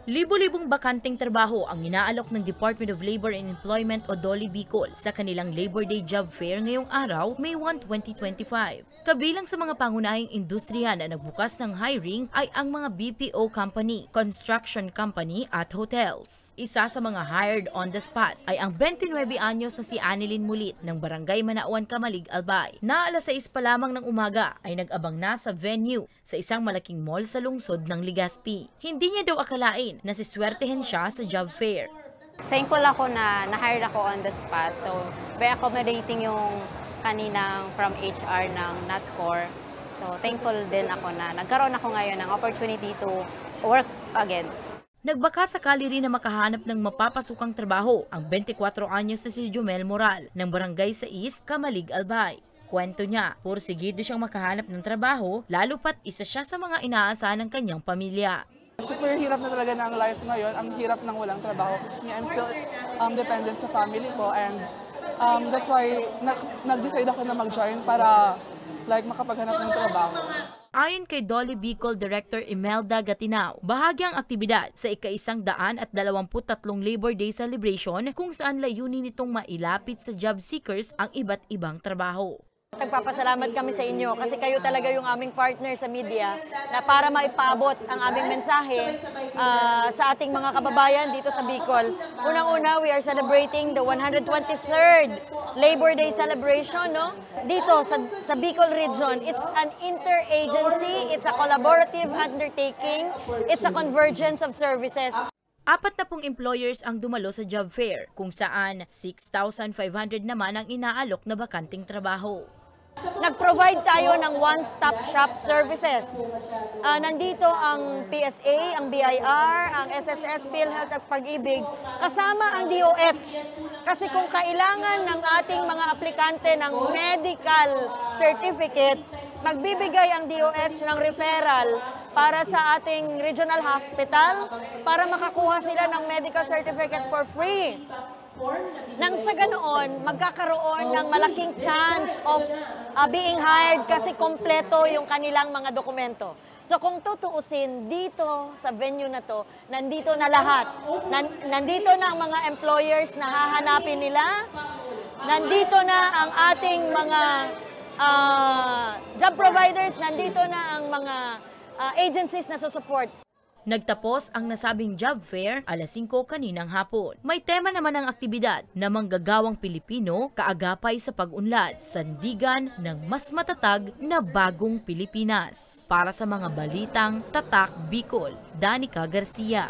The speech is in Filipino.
Libo-libong bakanteng trabaho ang inaalok ng Department of Labor and Employment o DOLE Bicol sa kanilang Labor Day Job Fair ngayong araw, May 1, 2025. Kabilang sa mga pangunahing industriya na nagbukas ng hiring ay ang mga BPO company, construction company at hotels. Isa sa mga hired on the spot ay ang 29 anyos na si Annelyn Mulit ng Barangay Manauan, Camalig, Albay. Na alas 6 pa lamang ng umaga ay nag-abang na sa venue sa isang malaking mall sa lungsod ng Legazpi. Hindi niya daw akalain na siswertehin siya sa job fair. Thankful ako na na-hire ako on the spot. So, very accommodating yung kaninang from HR ng NATCOR. So, thankful din ako na nagkaroon ako ngayon ng opportunity to work again. Nagbaka sakali rin na makahanap ng mapapasukang trabaho ang 24 anyos na si Jomel Moral ng Barangay 6, Camalig, Albay. Kwento niya, pursigido siyang makahanap ng trabaho lalo pat isa siya sa mga inaasahan ng kanyang pamilya. Super hirap na talaga ng life ngayon, ang hirap ng walang trabaho. Kasi I'm still dependent sa family ko and that's why nag-decide ako na mag-join para makapaghanap ng trabaho. Ayon kay DOLE Bicol Director Imelda Gatinao, bahagi ang aktibidad sa ika-123 Labor Day celebration kung saan layunin nitong mailapit sa job seekers ang iba't ibang trabaho. Nagpapasalamat kami sa inyo kasi kayo talaga yung aming partner sa media na para maipaabot ang aming mensahe sa ating mga kababayan dito sa Bicol. Unang-una, we are celebrating the 123rd Labor Day celebration, no? Dito sa Bicol region. It's an interagency, it's a collaborative undertaking, it's a convergence of services. 40 employers ang dumalo sa job fair, kung saan 6,500 naman ang inaalok na bakanting trabaho. Nag-provide tayo ng one-stop shop services. Nandito ang PSA, ang BIR, ang SSS, PhilHealth at Pag-ibig, kasama ang DOH. Kasi kung kailangan ng ating mga aplikante ng medical certificate, magbibigay ang DOH ng referral para sa ating regional hospital para makakuha sila ng medical certificate for free. Nang sa ganoon, magkakaroon ng malaking chance of being hired kasi kompleto yung kanilang mga dokumento. So kung tutuusin, dito sa venue na to, nandito na lahat. Nandito na ang mga employers na hahanapin nila. Nandito na ang ating mga job providers. Nandito na ang mga agencies na susupport. Nagtapos ang nasabing job fair alas 5 kaninang hapon. May tema naman ang aktibidad na manggagawang Pilipino kaagapay sa pag-unlad, sandigan ng mas matatag na bagong Pilipinas. Para sa mga balitang Tatak Bicol, Danica Garcia.